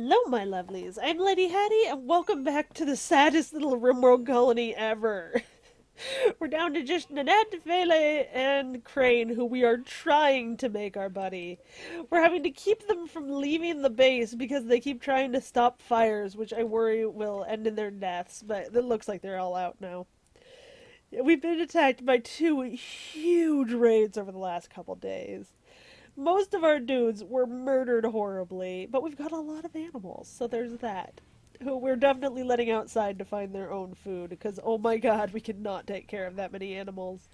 Hello, my lovelies. I'm LadyHatty, and welcome back to the saddest little Rimworld colony ever. We're down to just Nanette, Vele, and Crane, who we are trying to make our buddy. We're having to keep them from leaving the base because they keep trying to stop fires, which I worry will end in their deaths, but it looks like they're all out now. We've been attacked by two huge raids over the last couple days. Most of our dudes were murdered horribly, but we've got a lot of animals, so there's that. Who we're definitely letting outside to find their own food, because oh my god, we cannot take care of that many animals.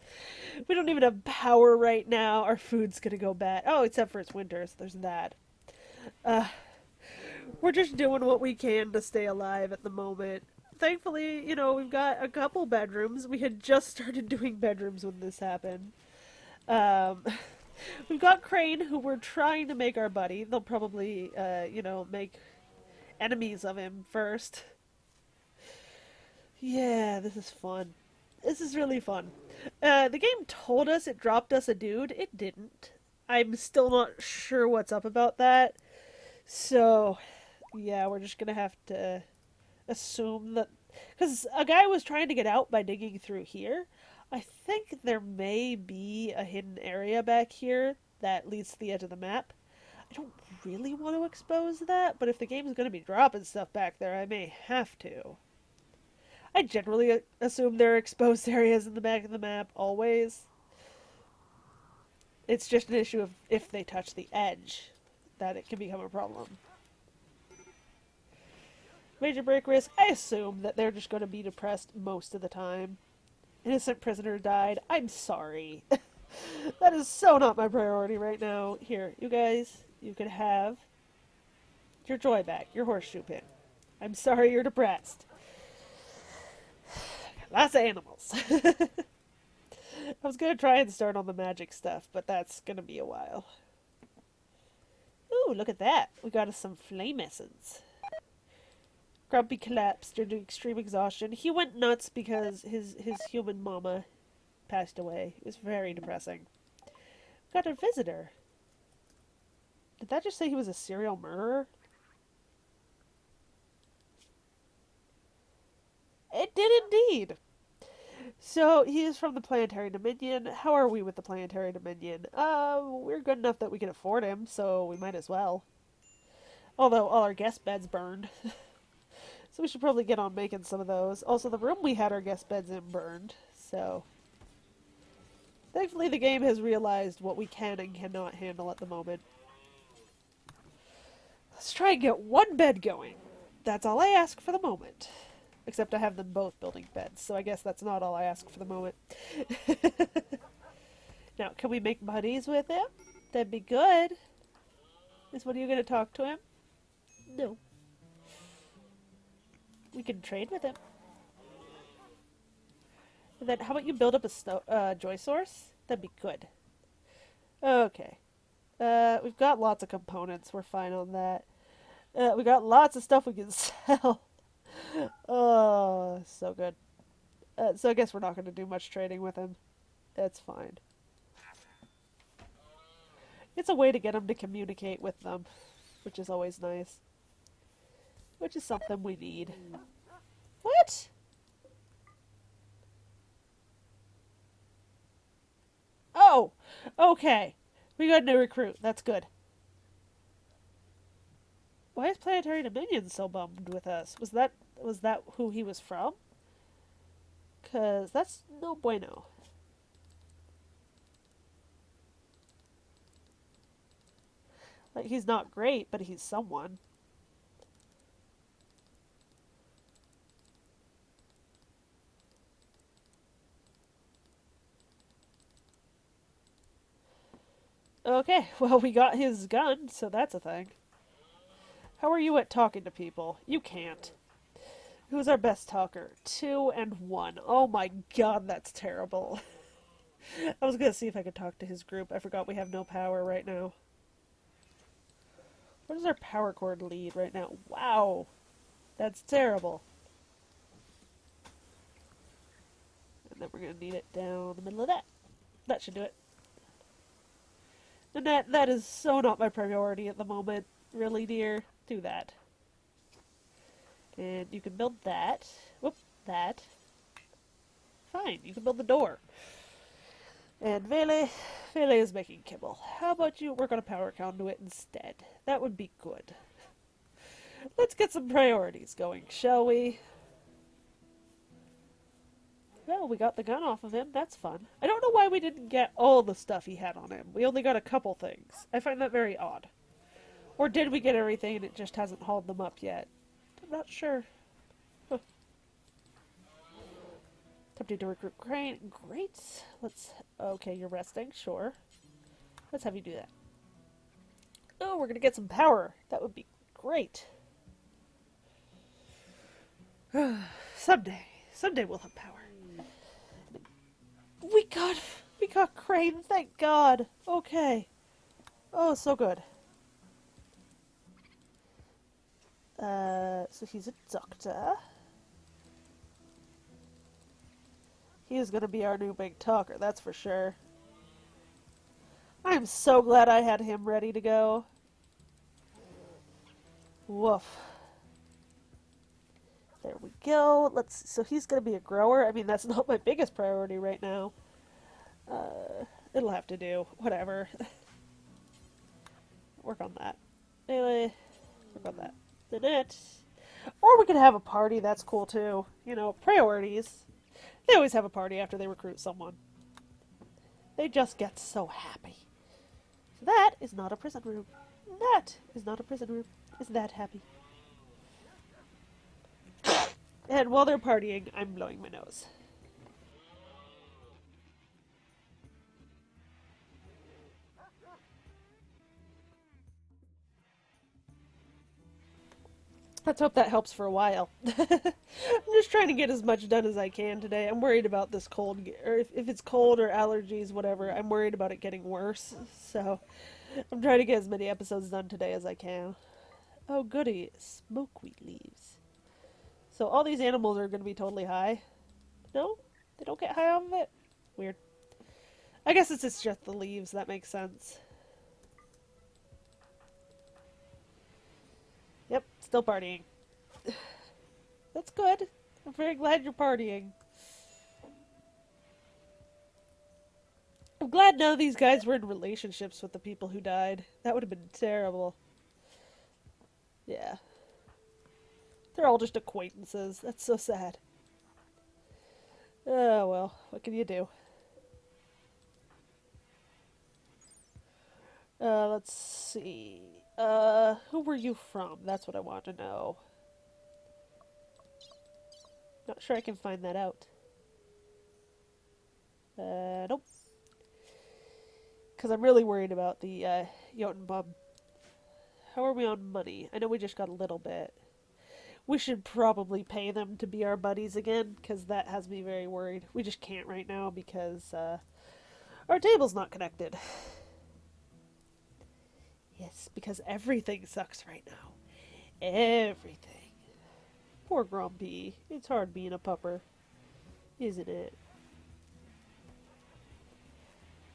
We don't even have power right now, our food's gonna go bad. Oh, except for it's winter, so there's that. Uh, we're just doing what we can to stay alive at the moment. Thankfully, we've got a couple bedrooms. We had just started doing bedrooms when this happened. Um, We've got Crane, who we're trying to make our buddy. They'll probably, make enemies of him first. Yeah, this is fun. This is really fun. The game told us it dropped us a dude. It didn't. I'm still not sure what's up about that. So, yeah, we're just gonna have to assume that. Because a guy was trying to get out by digging through here. I think there may be a hidden area back here that leads to the edge of the map. I don't really want to expose that, but if the game's going to be dropping stuff back there, I may have to. I generally assume there are exposed areas in the back of the map, always. It's just an issue of if they touch the edge, that it can become a problem. Major break risk, I assume that they're just going to be depressed most of the time. Innocent prisoner died. I'm sorry. That is so not my priority right now. Here, you guys, you could have your joy back, your horseshoe pin. I'm sorry you're depressed. Lots of animals. I was going to try and start on the magic stuff, but that's going to be a while. Ooh, look at that. We got us some flame essence. Grumpy collapsed due to extreme exhaustion. He went nuts because his human mama passed away. It was very depressing. Got a visitor. Did that just say he was a serial murderer? It did indeed. So he is from the Planetary Dominion. How are we with the Planetary Dominion? We're good enough that we can afford him, so we might as well. Although all our guest beds burned. So we should probably get on making some of those. Also, the room we had our guest beds in burned, so... Thankfully, the game has realized what we can and cannot handle at the moment. Let's try and get one bed going. That's all I ask for the moment. Except I have them both building beds, so I guess that's not all I ask for the moment. Now, can we make buddies with him? That'd be good. Is one of you going to talk to him? No. We can trade with him. And then, how about you build up a joy source? That'd be good. Okay. We've got lots of components. We're fine on that. We got lots of stuff we can sell. Oh, so good. So I guess we're not going to do much trading with him. That's fine. It's a way to get him to communicate with them, which is always nice. Which is something we need. What? Oh! Okay. We got a new recruit. That's good. Why is Planetary Dominion so bummed with us? Was that who he was from? 'Cause that's no bueno. Like, he's not great, but he's someone. Okay, well, we got his gun, so that's a thing. How are you at talking to people? You can't. Who's our best talker? 2 and 1. Oh my god, that's terrible. I was gonna see if I could talk to his group. I forgot we have no power right now. What is our power cord lead right now? Wow. That's terrible. And then we're gonna need it down the middle of that. That should do it. And that is so not my priority at the moment. Really, dear? Do that. And you can build that. Whoop, that. Fine, you can build the door. And Vele is making kibble. How about you work on a power conduit instead? That would be good. Let's get some priorities going, shall we? Well, we got the gun off of him. That's fun. I don't know why we didn't get all the stuff he had on him. We only got a couple things. I find that very odd. Or did we get everything and it just hasn't hauled them up yet? I'm not sure. Huh. Attempting to recruit Crane. Great. Let's... Okay, you're resting. Sure. Let's have you do that. Oh, we're going to get some power. That would be great. Someday. Someday we'll have power. We got Crane, thank God. Okay. Oh, so good. So he's a doctor. He is gonna be our new big talker, that's for sure. I'm so glad I had him ready to go. Woof. There we go. So he's gonna be a grower. I mean, that's not my biggest priority right now. It'll have to do. Whatever. Work on that. Anyway, work on that. Then it. Or we could have a party. That's cool too. You know, priorities. They always have a party after they recruit someone. They just get so happy. So that is not a prison room. That is not a prison room. Is that happy? And while they're partying, I'm blowing my nose. Let's hope that helps for a while. I'm just trying to get as much done as I can today. I'm worried about this cold, or if it's cold or allergies, whatever, I'm worried about it getting worse. So I'm trying to get as many episodes done today as I can. Oh goody, smokeweed leaves. So all these animals are going to be totally high. No? They don't get high off of it? Weird. I guess it's just the leaves, that makes sense. Yep, still partying. That's good. I'm very glad you're partying. I'm glad none of these guys were in relationships with the people who died. That would have been terrible. Yeah. They're all just acquaintances. That's so sad. Oh, well, what can you do? Let's see. Who were you from? That's what I want to know. Not sure I can find that out. Nope. Because I'm really worried about the, Jotunbum. How are we on money? I know we just got a little bit. We should probably pay them to be our buddies again, because that has me very worried. We just can't right now because, our table's not connected. Yes, because everything sucks right now. Everything. Poor Grumpy. It's hard being a pupper, isn't it?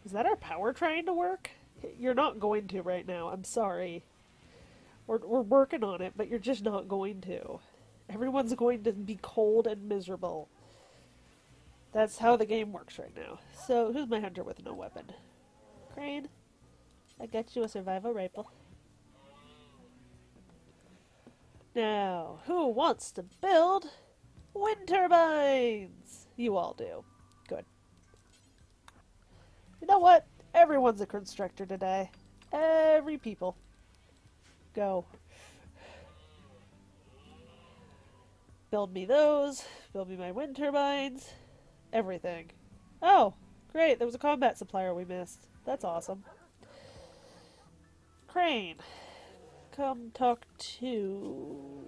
Is that our power trying to work? You're not going to right now. I'm sorry. We're working on it, but you're just not going to. Everyone's going to be cold and miserable. That's how the game works right now. So, who's my hunter with no weapon? Crane, I got you a survival rifle. Now, who wants to build wind turbines? You all do. Good. You know what? Everyone's a constructor today. Every people. Go. Build me those. Build me my wind turbines. Everything. Oh, great. There was a combat supplier we missed. That's awesome. Crane. Come talk to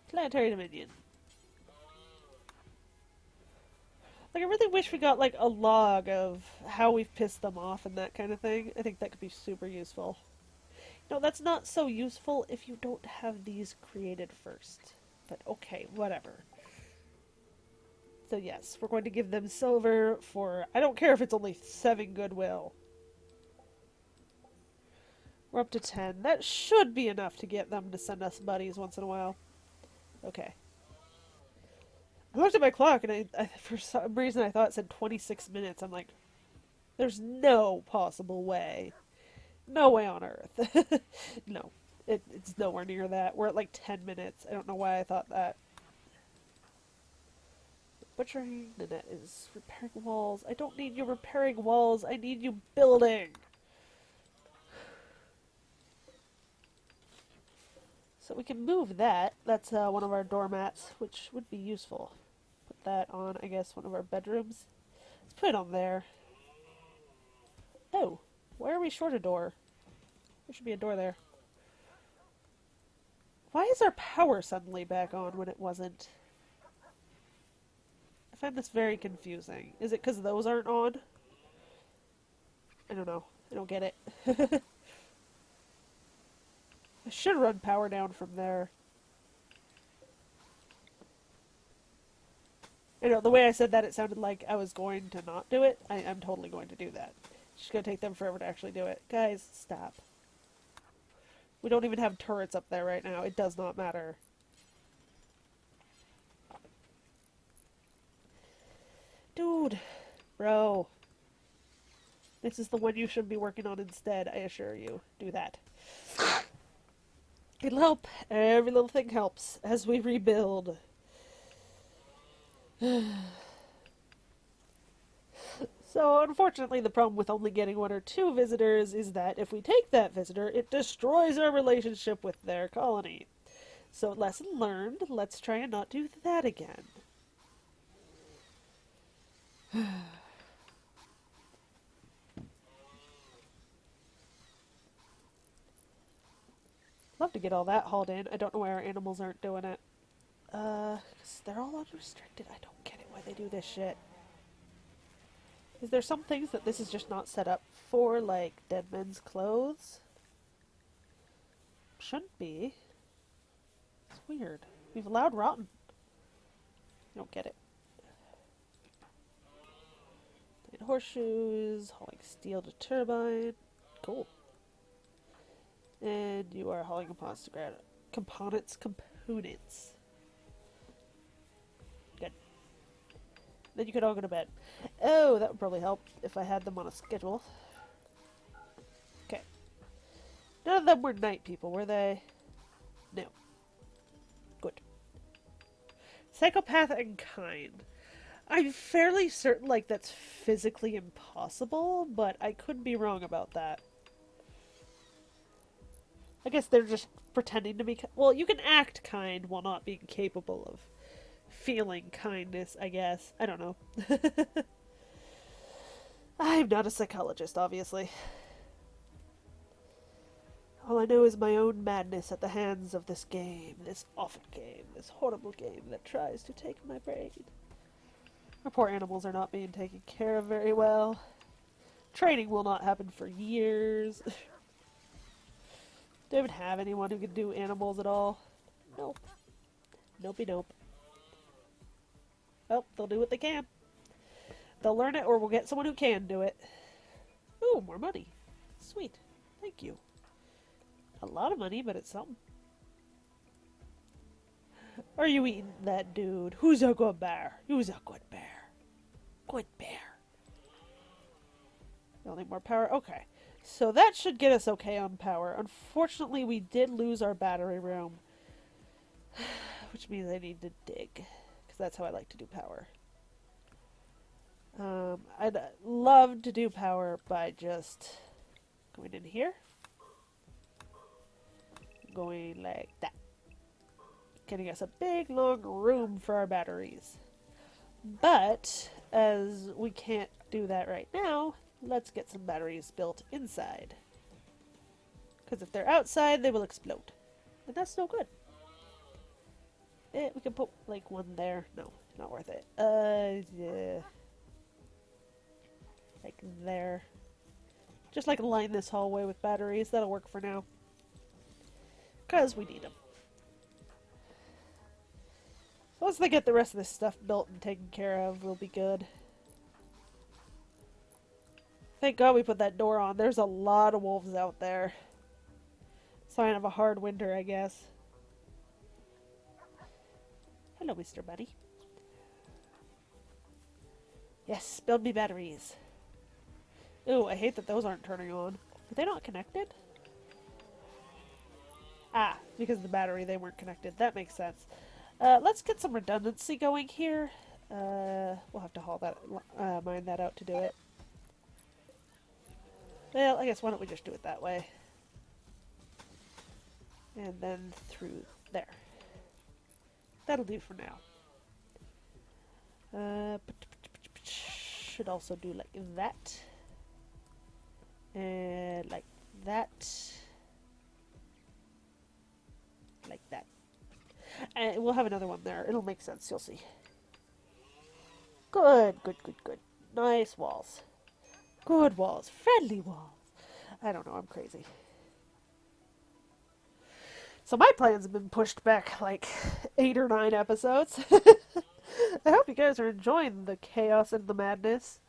Planetary Dominion. Like, I really wish we got, like, a log of how we've pissed them off and that kind of thing. I think that could be super useful. No, that's not so useful if you don't have these created first. But okay, whatever. So yes, we're going to give them silver for... I don't care if it's only 7 goodwill. We're up to 10. That should be enough to get them to send us buddies once in a while. Okay. I looked at my clock and for some reason I thought it said 26 minutes. I'm like, there's no possible way. No way on earth. No. It's nowhere near that. We're at like 10 minutes. I don't know why I thought that. Butchering. Nanette is repairing walls. I don't need you repairing walls. I need you building. So we can move that. That's one of our doormats, which would be useful. Put that on, I guess, one of our bedrooms. Let's put it on there. Oh, why are we short a door? There should be a door there. Why is our power suddenly back on when it wasn't? I find this very confusing. Is it because those aren't on? I don't know. I don't get it. I should run power down from there. I know, the way I said that, it sounded like I was going to not do it. I'm totally going to do that. It's just going to take them forever to actually do it. Guys, stop. We don't even have turrets up there right now. It does not matter. Dude. Bro. This is the one you should be working on instead, I assure you. Do that. It'll help. Every little thing helps as we rebuild. So, unfortunately, the problem with only getting 1 or 2 visitors is that if we take that visitor, it destroys our relationship with their colony. So, lesson learned, let's try and not do that again. Love to get all that hauled in. I don't know why our animals aren't doing it. 'Cause they're all unrestricted. I don't get it why they do this shit. Is there some things that this is just not set up for, like dead men's clothes? Shouldn't be. It's weird. We've allowed rotten. I don't get it. Horseshoes, hauling steel to turbine. Cool. And you are hauling components to ground. Components. Good. Then you could all go to bed. Oh, that would probably help if I had them on a schedule. Okay. None of them were night people, were they? No. Good. Psychopath and kind. I'm fairly certain, like, that's physically impossible, but I could be wrong about that. I guess they're just pretending to be... Well, you can act kind while not being capable of feeling kindness, I guess. I don't know. I'm not a psychologist, obviously. All I know is my own madness at the hands of this game, this awful game, this horrible game that tries to take my brain. Our poor animals are not being taken care of very well. Training will not happen for years. Do I even have anyone who can do animals at all? Nope. Nopey nope. Oh, they'll do what they can. They'll learn it or we'll get someone who can do it. Ooh, more money. Sweet. Thank you. A lot of money, but it's something. Are you eating that dude? Who's a good bear? Who's a good bear? Good bear. You'll need more power? Okay. So that should get us okay on power. Unfortunately, we did lose our battery room. Which means I need to dig. Because that's how I like to do power. I'd love to do power by just going in here. Going like that. Getting us a big long room for our batteries. But as we can't do that right now, let's get some batteries built inside. Because if they're outside, they will explode. And that's no good. We can put like one there. No, not worth it. Yeah. Like there. Just like line this hallway with batteries. That'll work for now. Because we need them. Once they get the rest of this stuff built and taken care of, we'll be good. Thank God we put that door on. There's a lot of wolves out there. Sign of a hard winter, I guess. Hello, Mr. Bunny. Yes, build me batteries. Ooh, I hate that those aren't turning on. Are they not connected? Ah, because of the battery, they weren't connected. That makes sense. Let's get some redundancy going here. We'll have to haul that, mine that out to do it. Well, I guess why don't we just do it that way? And then through there. That'll do for now. Should also do like that. And like that. Like that. And we'll have another one there. It'll make sense, you'll see. Good, good, good, good. Nice walls. Good walls. Friendly walls. I don't know, I'm crazy. So my plans have been pushed back like 8 or 9 episodes. I hope you guys are enjoying the chaos and the madness.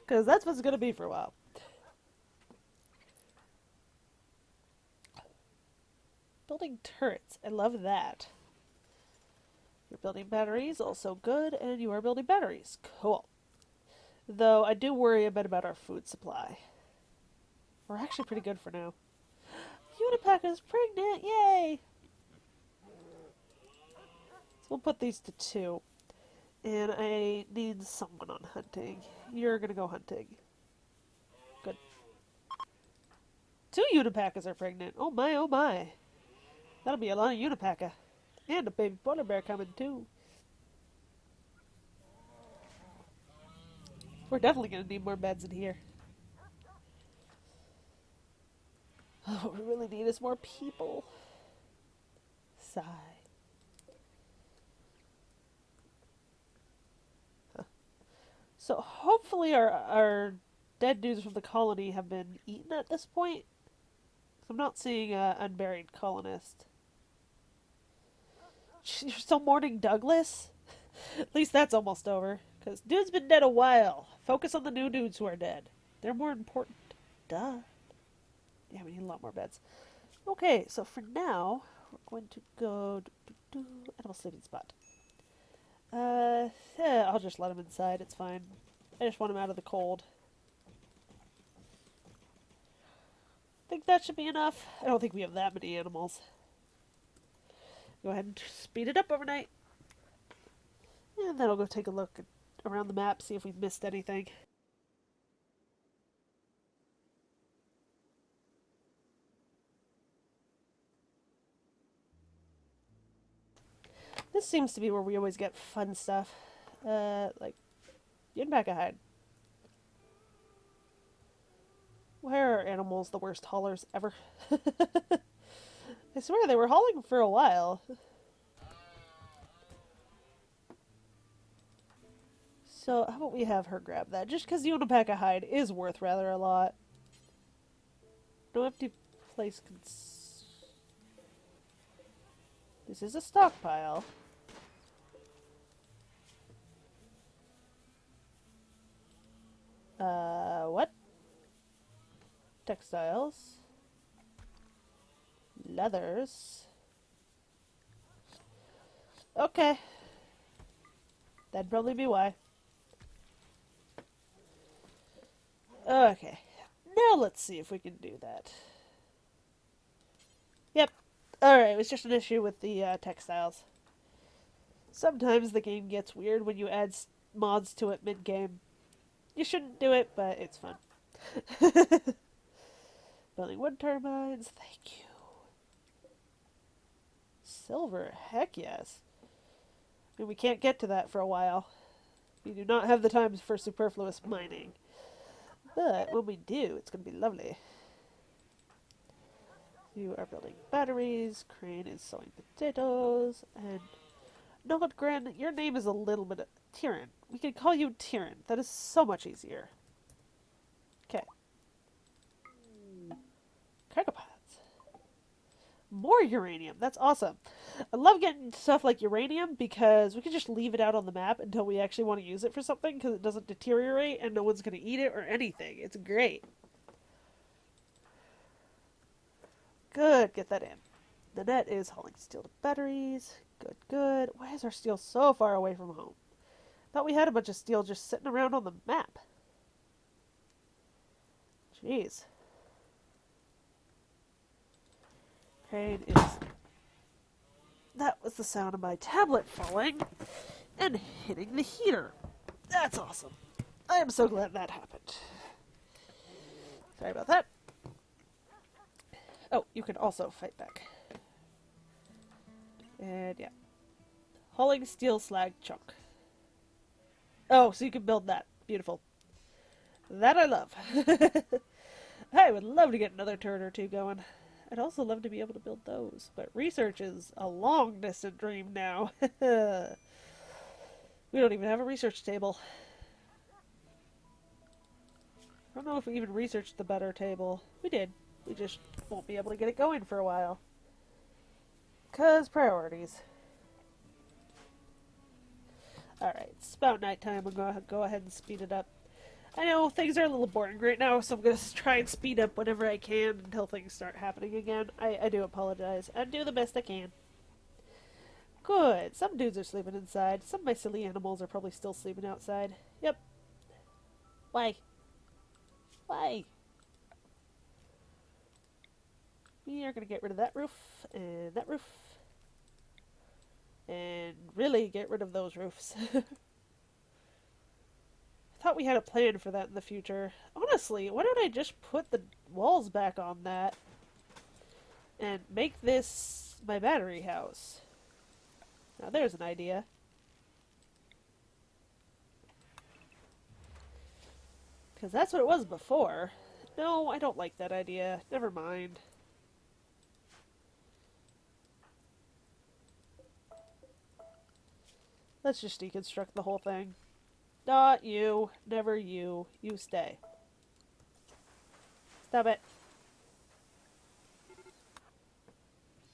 Because that's what it's going to be for a while. Building turrets. I love that. You're building batteries. Also good. And you are building batteries. Cool. Though I do worry a bit about our food supply. We're actually pretty good for now. Unipaca's pregnant! Yay! So we'll put these to 2. And I need someone on hunting. You're gonna go hunting. Good. 2 Unipacas are pregnant. Oh my, oh my. That'll be a lot of Unipaca. And a baby polar bear coming too. We're definitely gonna need more beds in here. Oh, what we really need is more people. Sigh. Huh. So hopefully our dead dudes from the colony have been eaten at this point. I'm not seeing an unburied colonist. You're still mourning Douglas? At least that's almost over. Because dude's been dead a while. Focus on the new dudes who are dead. They're more important. Duh. Yeah, we need a lot more beds. Okay, so for now, we're going to go animal sleeping spot. Yeah, I'll just let him inside. It's fine. I just want him out of the cold. Think that should be enough. I don't think we have that many animals. Go ahead and speed it up overnight. And then I'll go take a look around the map, see if we've missed anything. This seems to be where we always get fun stuff. Like, Yinbaka hide. Why are animals the worst haulers ever? I swear they were hauling for a while. So, how about we have her grab that? Just because the Unipaka hide is worth rather a lot. No empty place. This is a stockpile. What? Textiles. Leathers. Okay. That'd probably be why. Okay. Now let's see if we can do that. Yep. Alright, it was just an issue with the textiles. Sometimes the game gets weird when you add mods to it mid-game. You shouldn't do it, but it's fun. Building wind turbines, thank you. Silver, heck yes. I mean, we can't get to that for a while. We do not have the time for superfluous mining. But when we do, it's going to be lovely. You are building batteries, Crane is sowing potatoes, and... Not Gran, your name is a little bit... Tyrion. We can call you Tyrion. That is so much easier. Okay. Cargo pods. More uranium. That's awesome. I love getting stuff like uranium because we can just leave it out on the map until we actually want to use it for something because it doesn't deteriorate and no one's going to eat it or anything. It's great. Good. Get that in. The net is hauling steel to batteries. Good, good. Why is our steel so far away from home? Thought we had a bunch of steel just sitting around on the map. Jeez. Crane is... That was the sound of my tablet falling and hitting the heater. That's awesome. I am so glad that happened. Sorry about that. Oh, you can also fight back. And yeah. Hauling steel slag chunk. Oh, so you can build that. Beautiful. That I love. I would love to get another turret or two going. I'd also love to be able to build those. But research is a long distant dream now. We don't even have a research table. I don't know if we even researched the better table. We did. We just won't be able to get it going for a while. 'Cause priorities. Alright, it's about nighttime. I'm going to go ahead and speed it up. I know things are a little boring right now, so I'm going to try and speed up whenever I can until things start happening again. I do apologize. I do the best I can. Good. Some dudes are sleeping inside. Some of my silly animals are probably still sleeping outside. Yep. Why? Why? We are going to get rid of that roof, and that roof, and really get rid of those roofs. I thought we had a plan for that in the future. Honestly, why don't I just put the walls back on that and make this my battery house? Now there's an idea. Because that's what it was before. No, I don't like that idea. Never mind. Let's just deconstruct the whole thing. Not you. Never you. You stay. Stop it.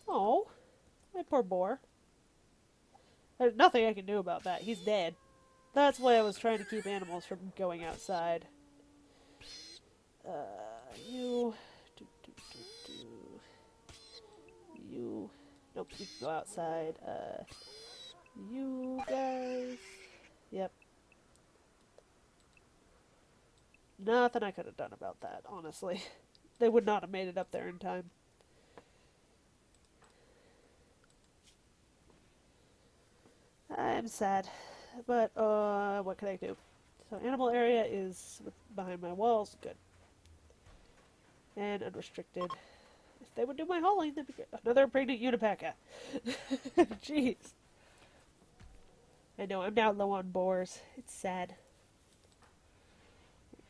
Oh. My poor boar. There's nothing I can do about that. He's dead. That's why I was trying to keep animals from going outside. You... You... Nope, you can go outside. You guys... Yep. Nothing I could have done about that, honestly. They would not have made it up there in time. I'm sad. But, what can I do? So, animal area is behind my walls. Good. And unrestricted. If they would do my hauling, that'd be good. Another pregnant unipaca. Jeez. I know, I'm now low on boars. It's sad.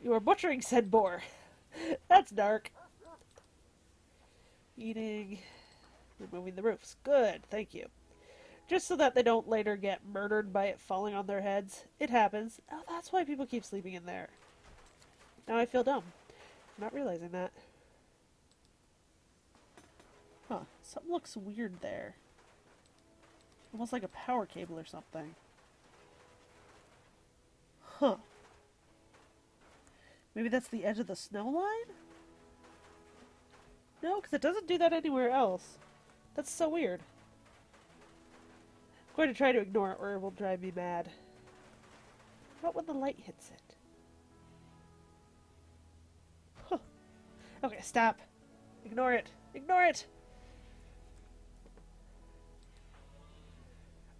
You are butchering said boar. That's dark. Eating. Removing the roofs. Good, thank you. Just so that they don't later get murdered by it falling on their heads. It happens. Oh, that's why people keep sleeping in there. Now I feel dumb. I'm not realizing that. Huh. Something looks weird there. Almost like a power cable or something. Huh. Maybe that's the edge of the snow line? No, because it doesn't do that anywhere else. That's so weird. I'm going to try to ignore it or it will drive me mad. How about when the light hits it? Huh. Okay, stop. Ignore it. Ignore it!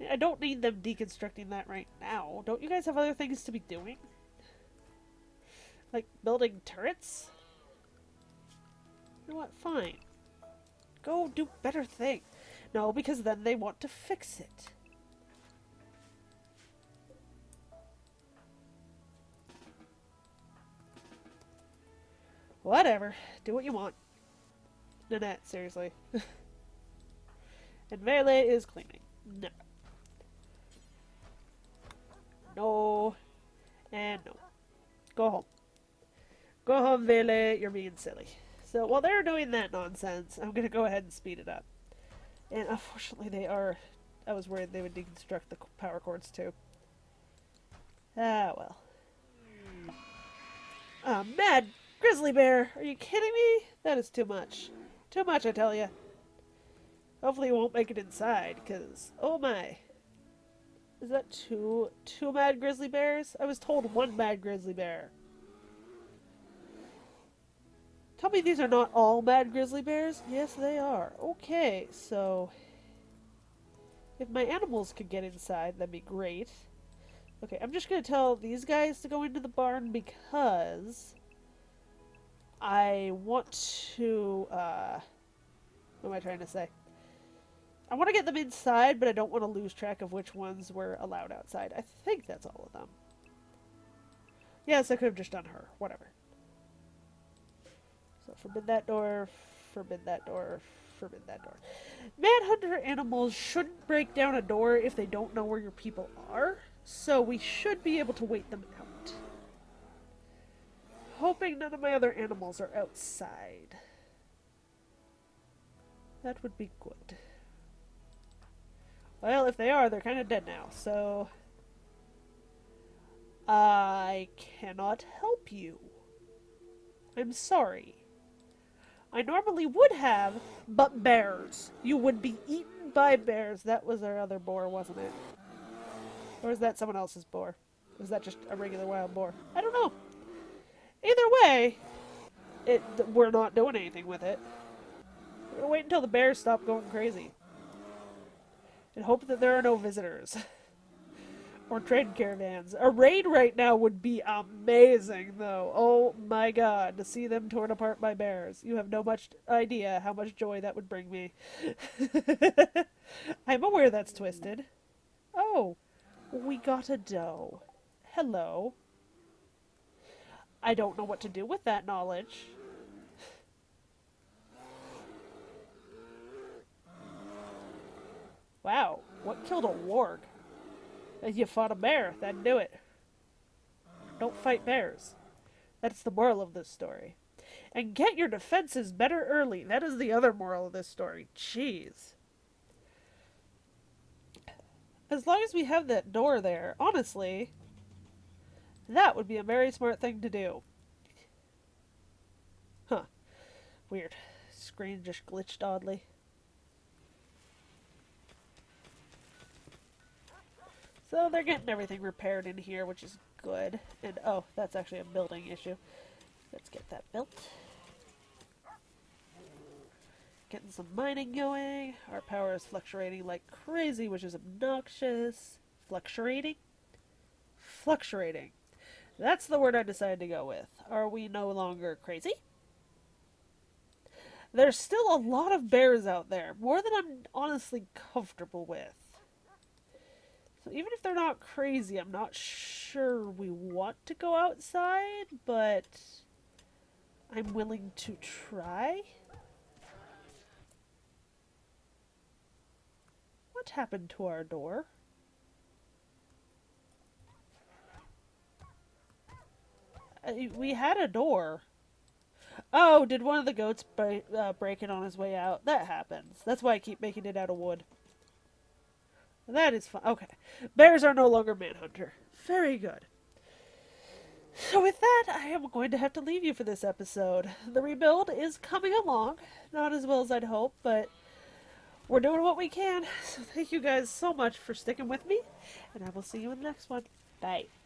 I don't need them deconstructing that right now. Don't you guys have other things to be doing? Like building turrets? You know what? Fine. Go do better thing. No, because then they want to fix it. Whatever. Do what you want. Nanette, seriously. And Vele is cleaning. No. No. And no. Go home. Go home, Vele. You're being silly. So while they're doing that nonsense, I'm going to go ahead and speed it up. And unfortunately they are... I was worried they would deconstruct the power cords too. Ah, well. Ah, mad grizzly bear! Are you kidding me? That is too much. Too much, I tell you. Hopefully it won't make it inside, because, oh my. Is that two mad grizzly bears? I was told one mad grizzly bear. Tell me these are not all mad grizzly bears? Yes, they are. Okay, so if my animals could get inside, that'd be great. Okay, I'm just going to tell these guys to go into the barn because I want to, what am I trying to say? I want to get them inside, but I don't want to lose track of which ones were allowed outside. I think that's all of them. Yes, I could have just done her. Whatever. So forbid that door, forbid that door, forbid that door. Manhunter animals shouldn't break down a door if they don't know where your people are, so we should be able to wait them out. Hoping none of my other animals are outside. That would be good. Well, if they are, they're kind of dead now, so I cannot help you. I'm sorry. I normally would have, but bears. You would be eaten by bears. That was our other boar, wasn't it? Or is that someone else's boar? Was that just a regular wild boar? I don't know. Either way, we're not doing anything with it. We're gonna wait until the bears stop going crazy. And hope that there are no visitors. Or trade caravans. A raid right now would be amazing, though. Oh my god, to see them torn apart by bears. You have no much idea how much joy that would bring me. I'm aware that's twisted. Oh, we got a doe. Hello. I don't know what to do with that knowledge. Wow, what killed a warg? You fought a bear, that'd do it. Don't fight bears. That's the moral of this story. And get your defenses better early. That is the other moral of this story. Jeez. As long as we have that door there, honestly, that would be a very smart thing to do. Huh. Weird. Screen just glitched oddly. So they're getting everything repaired in here, which is good. And, oh, that's actually a building issue. Let's get that built. Getting some mining going. Our power is fluctuating like crazy, which is obnoxious. Fluctuating? Fluctuating. That's the word I decided to go with. Are we no longer crazy? There's still a lot of bears out there. More than I'm honestly comfortable with. So even if they're not crazy, I'm not sure we want to go outside, but I'm willing to try. What happened to our door? We had a door. Oh, did one of the goats break it on his way out? That happens. That's why I keep making it out of wood. That is fine. Okay. Bears are no longer manhunter. Very good. So with that, I am going to have to leave you for this episode. The rebuild is coming along. Not as well as I'd hope, but we're doing what we can. So thank you guys so much for sticking with me, and I will see you in the next one. Bye.